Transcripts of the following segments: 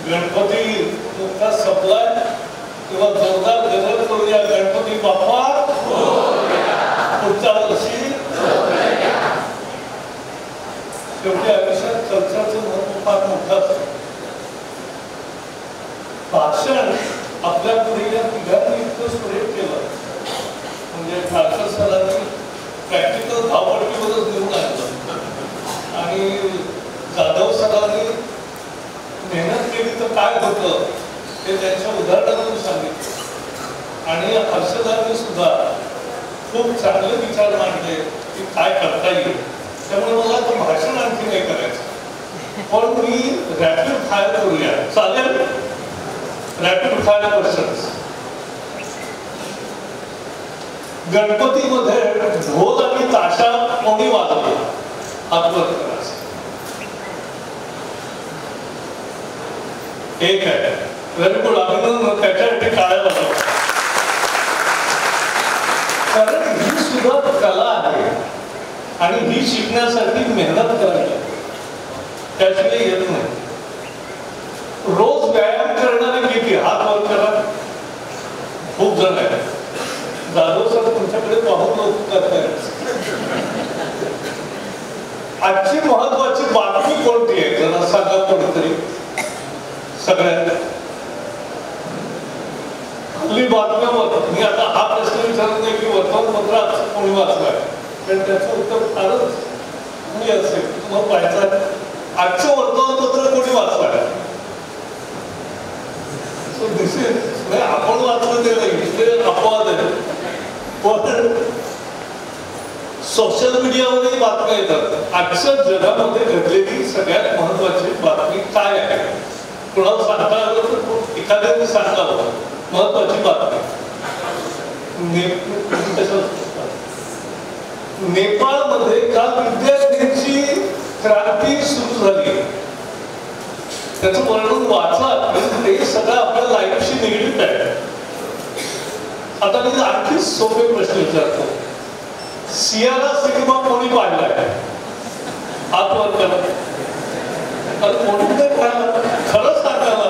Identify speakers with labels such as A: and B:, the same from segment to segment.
A: गणपती नुकताच संपलाय तेव्हा जोरदार गजर करूया गणपती बाप्पा पुढच्या वर्षी. शेवटी आयुष्यात चर्चाचं महत्व फार मोठं असतं. भाषण आपल्या पुढे या तिघांनी इतकं सुरेख केलं म्हणजे ठाकर सरांनी प्रॅक्टिकल धावपट्टीवरच घेऊन आणलं आणि जाधव सरांनी मेहनत केली तर काय होतं हे त्यांच्या उदाहरणातून सांगितलं आणि हर्षदांनी सुद्धा खूप चांगले विचार मांडले की काय करता येईल. त्यामुळे मला तर भाषण आणखी नाही करायचं पण मी रॅपिड फायर करूया. चालेल? Rapid fire questions. गणपतीमध्ये ढोल आणि ताशा कोणी वाजवला? हात वर करायचं. एक आहे. Very good. अभिनंदन. त्याच्यासाठी टाळ्या वाजवा. कारण ही सुद्धा कला आहे आणि ही शिकण्यासाठी मेहनत करावी त्याशिवाय येत नाही. रोज व्यायाम करणारे किती? हात वर करा. खूप जण आहेत. जाधव सर तुमच्याकडे पाहून लोक करतायत. आजची महत्वाची बातमी कोणती आहे जरा सांगा कोणीतरी. सगळ्यांना हल्ली बातम्यावर मी आता हा प्रश्न विचारत नाही की वर्तमानपत्रात कोणी वाचलाय कारण त्याचं उत्तर फारच मी असेल. मग पाहायचं आजचं वर्तमानपत्र कोणी वाचलाय? आपण वाचलं ते नाही ते अपवाद आहे. पण सोशल मीडियावरही बातम्या येतात. आजच्या जगामध्ये घडलेली सगळ्यात महत्वाची बातमी काय आहे? कुणाला सांगता आलं तर एखाद्याने सांगावं. महत्वाची बातमी नेपाळमध्ये काल विद्यार्थ्यांची क्रांती सुरू झाली. त्याचं वर्णन वाचा. ते सगळं आपल्या लाईफशी निगडीत आहे. आता मी आणखी सोपे प्रश्न विचारतो. सियारा सिनेमा कोणी पाहिलाय? हात वर करा. कोणी पाहिला? खरंच सांगायला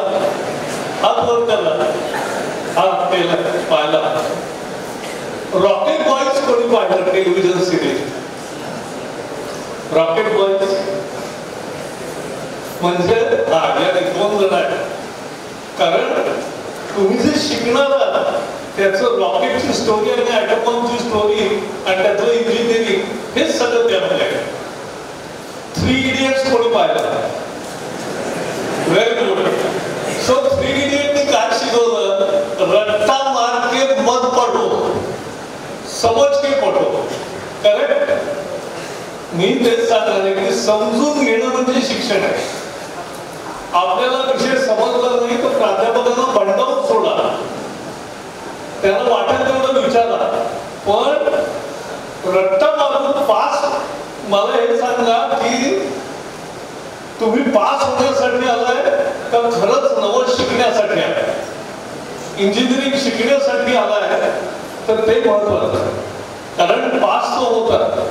A: हात वर करा. हात केला पाहिला. रॉकेट बॉयज कोणी पाहिलं? टेलिव्हिजन सिरीज रॉकेट बॉयज म्हणजे याने 2 जण आहेत. कारण तुम्ही जे शिकणार आहात त्याचं रॉकेटची स्टोरी आणि ॲटॉमची स्टोरी आणि त्याचं इंजिनिअरिंग हे सगळं त्यामध्ये आहे. 3 इडियट्स कोणी पाहिलं? Very good. सो 3 इडियटनी काय शिकवलं? रट्टा मार के मत पडो समज के पडो. करेक्ट? मी तेच सांगणार आहे की समजून घेणं म्हणजे शिक्षण आहे. आपल्याला विषय समजला नाही तर प्राध्यापकांना बंडावून सोडा. त्याला वाटेल तेवढं विचारा. पण रट्टा मारून पास. मला हे सांगा की तुम्ही पास होण्यासाठी आलाय का खरंच नवं शिकण्यासाठी आलाय? इंजिनिअरिंग शिकण्यासाठी आलाय तर ते महत्वाचं आहे. कारण पास तो होता.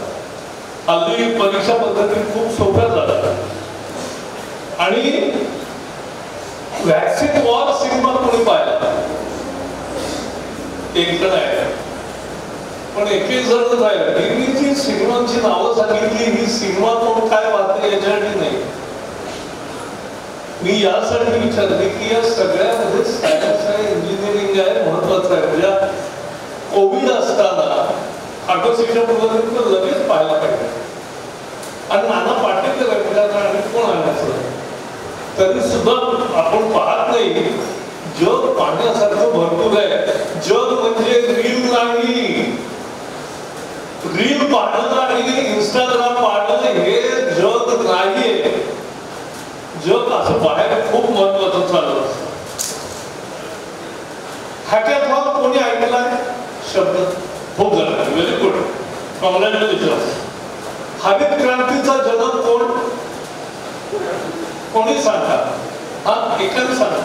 A: हल्ली परीक्षा पद्धती खूप सोप्या झाल्या. आणि व्हॅक्सिन वॉर सिनेमा कोणी पाहिला? एक जण आहे. पण एकही जण आहे. मी जी सिनेमांची नावं सांगितली ही सिनेमा कोण काय वाटतं याच्यासाठी नाही. मी यासाठी विचारले की या सगळ्यामध्ये सायन्स आहे इंजिनिअरिंग आहे महत्वाचं आहे. म्हणजे कोविड असताना आटोशिक्षण पूर्ण लगेच पाहायला पाहिजे. आणि नाना पाटेकर आणि कोण आणायचं तरी सुद्धा आपण पाहत नाही. जग पाहण्यासारखं भरपूर आहे. जग म्हणजे रील नाही. रील पाहणं आणि इंस्टाग्राम पाहणं हे जग नाहीये. जग असं बाहेर खूप महत्वाचं चालू असतं. हॅकॅथॉन कोणी ऐकलाय शब्द? खूप झाला. Very good. कॉंग्रॅच्युलेशन. हरित क्रांतीचा जनक कोण? कोणी सांगा? हा एकाने सांगा.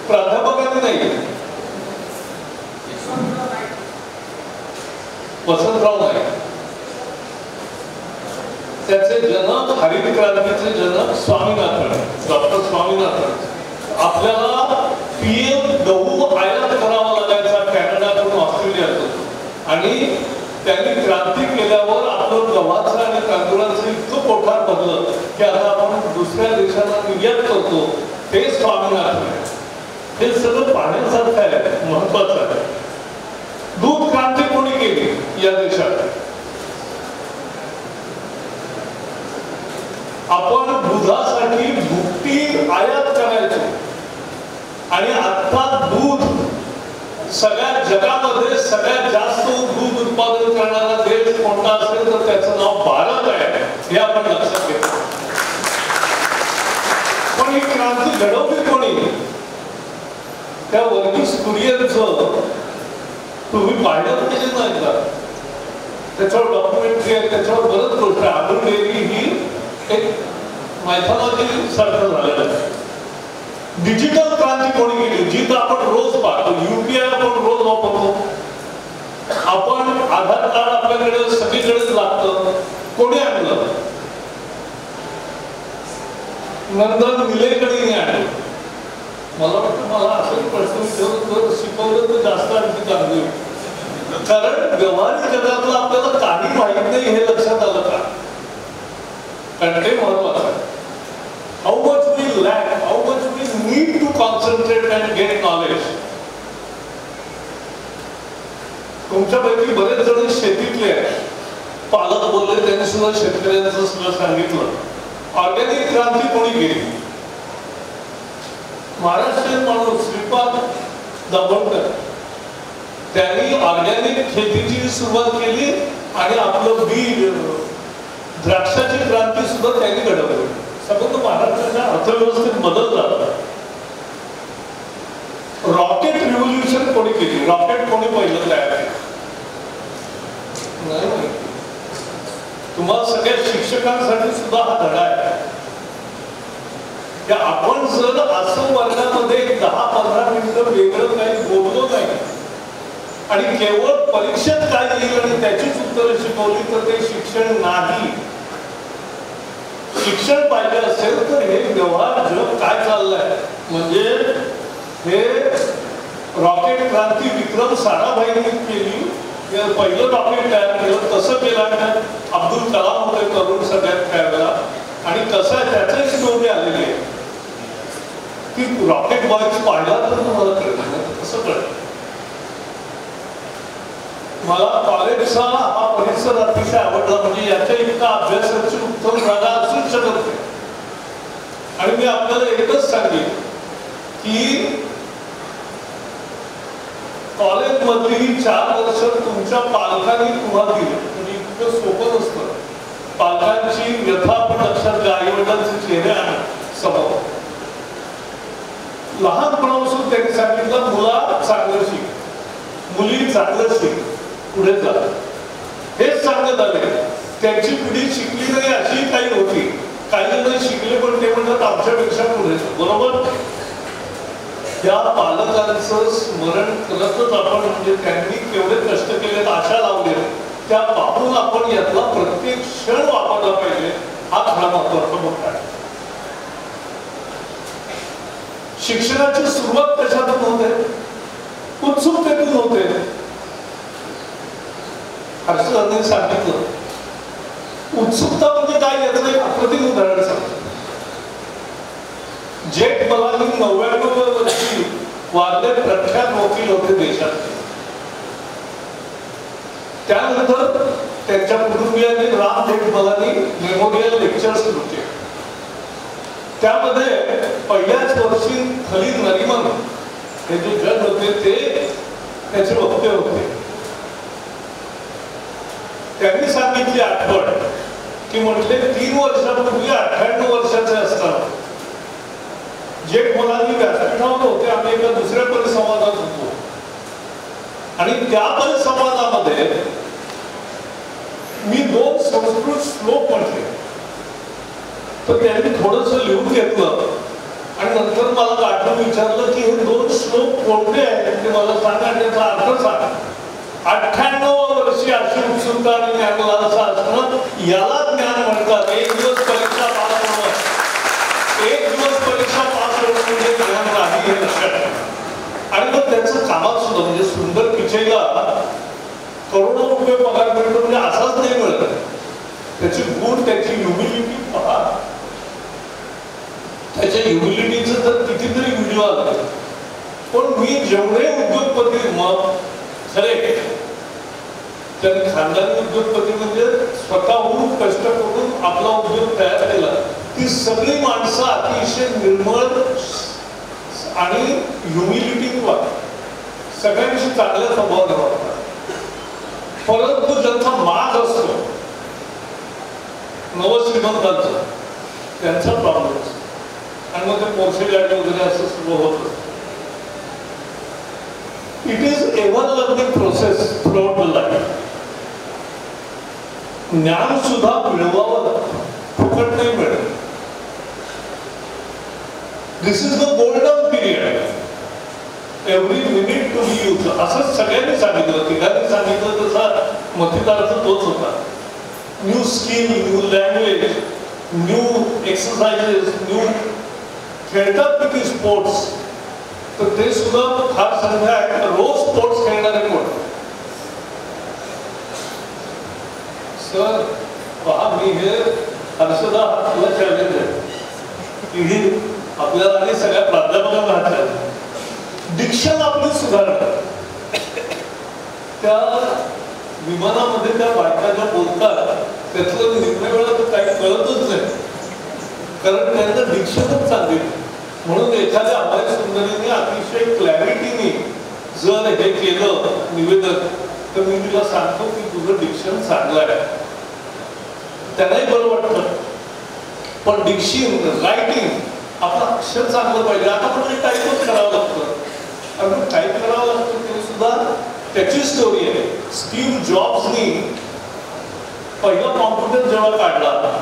A: प्राध्यापकाने नाही. वसंतराव नाही. त्याचे त्याचे जनक, हरित क्रांतीचे जनक स्वामीनाथन, डॉक्टर स्वामीनाथन. आपल्याला पीएम गहू आयात करावा लागायचा कॅनडाकडून, ऑस्ट्रेलियातून, आणि त्यांनी क्रांती केल्यावर आपलं गव्हाचं आणि तांदूळाचं इतकं पोटात भरलं की आता आपण दुसऱ्या देशांना निर्यात करतो. ते स्वामीनाथन आहे. हे सगळं पाहण्यासारखं आहे, महत्वाचं आहे. दूध क्रांती कोणी केली या देशात? आपण दुधासाठी भुकटी आयात करायचो आणि आता दूध सगळ्या जगामध्ये सगळ्यात जास्त दूध उत्पादन करणारा देश कोणता असेल तर त्याचं नाव भारत आहे, हे आपण लक्षात घेतो. पण ही क्रांती घडवली कोणी? त्या वर्गीस कुरियनचं तुम्ही पाहिलं केलं नाही का? त्याच्यावर डॉक्युमेंटरी आहे, त्याच्यावर बरंच गोष्ट आहे. अमूल डेअरी ही एक मायथॉलॉजी सारखं झालेलं आहे. डिजिटल क्रांती कोणी केली? जी तर आपण रोज पाहतो. UPI आपण रोज वापरतो. आपण आधार कार्ड आपल्याकडे सगळीकडेच लागतं. कोणी आणलं? नंतर निलेकडे आणलं. मला वाटतं मला असं प्रश्न विचारून शिकवलं तर जास्त आणखी चांगली होईल. कारण व्यवहारिक जगातलं आपल्याला काही माहित नाही हे लक्षात आलं का? कारण ते महत्वाचं आहे. How much we lack, how much we need to concentrate and get knowledge. तुमच्यापैकी बरेच जण शेतीतले आहेत. पालक बोलले, त्यांनी सुद्धा शेतकऱ्यांचं सुद्धा सांगितलं. ऑर्गॅनिक क्रांती कोणी केली? महाराष्ट्रीयन माणूस श्रीपाद दाभोळकर, त्यांनी ऑर्गॅनिक शेतीची सुरुवात केली आणि आपलं बी द्राक्षाची क्रांती सुद्धा त्यांनी घडवली. सगळं महाराष्ट्राच्या अर्थव्यवस्थेत बदल झाला. रॉकेट रिव्होल्युशन कोणी केली? रॉकेट कोणी पहिलं तयार केलं? नाही. तुम्हाला सगळ्या शिक्षकांसाठी सुद्धा हा धडा आहे की आपण जर असं वर्गामध्ये 10-15 मिनिटं वेगळं काही बोललो नाही आणि केवळ परीक्षेत काय येईल आणि त्याचीच उत्तरं शिकवली तर ते शिक्षण नाही. शिक्षण पाहिजे असेल तर हे व्यवहार जग काय चाललंय, म्हणजे हे रॉकेट क्रांती विक्रम साराभाईंनी केली. पहिलं रॉकेट तयार केलं, कसं केलं? अब्दुल कलाम होते तरुण सगळ्यात त्यावेळेला, आणि कसं आहे त्याचं स्टोरी आलेली आहे की रॉकेट बॉयज पाहिला तर तुम्हाला कळलं कसं कळलं. मला कॉलेजचा हा परिसर अतिशय आवडला, म्हणजे याच्या इतका अभ्यासाची उत्तम जागा असूच शकत नाही. आणि मी आपल्याला एकच सांगेन की कॉलेजमधली 4 वर्ष तुमच्या पालकांनी तुम्हाला दिली. म्हणजे इतकं सोपं नसतं. पालकांची व्यथा आपण लक्षात घ्या, आई वडिलांचे चेहरे आणा समोर. लहानपणापासून त्यांनी सांगितलं मुला चांगलं शिक, मुली चांगलं शिक, पुढे जा. हेच सांगत आले. त्यांची पिढी शिकली नाही अशी काही होती. काही जण शिकले पण ते म्हणतात आमच्यापेक्षा पुढे. बरोबर. या पालकांचं स्मरण करतच आपण, म्हणजे त्यांनी केवढे कष्ट केलेत, आशा लावले, त्या पाहून आपण यातला प्रत्येक क्षण वापरला पाहिजे. हा खरा महत्वाचा मुद्दा आहे. शिक्षणाची सुरुवात कशातून होते? उत्सुकतेतून होते. हर्षवर्धन सांगितलं उत्सुकता म्हणजे काय याचं एक अप्रतिम उदाहरण सांगतो. जेठ मलानी 99व्या वर्षी वारले प्रख्यात वकील होते देशात. त्यानंतर त्यांच्या कुटुंबियांनी राम जेठमलानी मेमोरियल लेक्चर्स सुरू केले. त्यामध्ये पहिल्याच वर्षी खलील नरिमन हे जे जज होते ते त्याचे वक्ते होते. त्यांनी सांगितली आठवण की म्हटले 3 वर्षापूर्वी 98 वर्षाचे असताना जेठमलानी व्यासपीठावर होते. आम्ही एका दुसऱ्या परिसंवादात होतो आणि त्या परिसंवादामध्ये मी 2 संस्कृत श्लोक म्हटले. तर त्यांनी थोडंसं लिहून घेतलं आणि नंतर मला गाठून विचारलं की हे 2 श्लोक कोणते आहेत ते मला सांगा, त्याचा अर्थ सांगा. 98 वर्षी अशी उत्सुकता आणि ज्ञानलालसा असणं, याला ज्ञान म्हणतात. एक दिवस परीक्षा पास होणं, एक दिवस परीक्षा पास होणं म्हणजे ज्ञान नाही, हे लक्षात ठेवा. आणि मग त्याचं कामात सुद्धा म्हणजे सुंदर पिचईला करोडो रुपये पगार मिळतो म्हणजे असाच नाही मिळत. त्याची गुण, त्याची ह्युमिलिटी पहा. त्याच्या ह्युमिलिटीचं तर कितीतरी व्हिडिओ आले. पण मी जेवढे उद्योगपती, मग खरे त्यांनी खानदानी उद्योगपती म्हणजे स्वतःहून कष्ट करून आपला उद्योग तयार केला, ती सगळी माणसं अतिशय निर्मळ आणि ह्युमिलिटी वाटतात, सगळ्यांशी चांगल्या स्वभावाने वाटतात. परंतु ज्यांचा माज असतो नवश्रीमंतांचा, त्यांचा प्रॉब्लेम असतो. आणि मग ते पोर्शे गाडी वगैरे असं सुरू होत असतं. It is ever learning process throughout the life. ज्ञान सुद्धा मिळवावं लागतं, फुकट नाही मिळत. This is the golden period, every minute to be use. असं सगळ्यांनी सांगितलं, तिघांनी सांगितलं, तसा मतिदाराचा तोच होता. New skill, new language, new exercises, new खेळतात किती स्पोर्ट्स, तर ते सुद्धा फार संख्या आहे. रोज स्पोर्ट्स खेळणारे कोण? सर पहा, मी हे हर्षदा तुला चॅलेंज आहे की ही आपल्याला आणि सगळ्या प्राध्यापकांना हात डिक्शन आपली सुधारणं. त्या विमानामध्ये त्या बायका ज्या बोलतात त्यातलं निर्णय वेळा तर काही कळतच नाही, कारण त्यांचं डिक्शनच चांगली. म्हणून एखाद्या अभय सुंदरीने अतिशय क्लॅरिटीने जर हे केलं निवेदन, तर मी तुला सांगतो की तुझं डिक्शन चांगलं आहे, त्यांनाही बरं वाटतं. पण डिक्शन, रायटिंग, आपलं अक्षर चांगलं पाहिजे. आता पण टाईपच करावं लागतं, कारण टाईप करावं लागतं. ते सुद्धा त्याची स्टोरी आहे. स्टीव्ह जॉब्सनी पहिला कॉम्प्युटर जेव्हा काढला,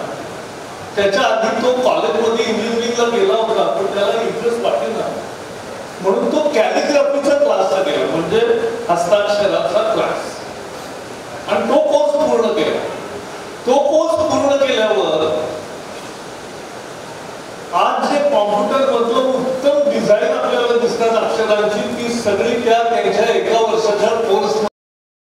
A: त्याच्या आधी तो कॉलेजमध्ये इंजिनिअरिंगला गेला होता, पण त्याला इंटरेस्ट वाटेना, म्हणून तो कॅलिग्राफीचा क्लासला गेला, म्हणजे हस्ताक्षराचा क्लास, आणि तो कोर्स पूर्ण केला. तो कोर्स पूर्ण केल्यावर आज जे कॉम्प्युटर मधलं उत्तम डिझाईन आपल्याला दिसतात अक्षरांची, ती सगळी त्या त्यांच्या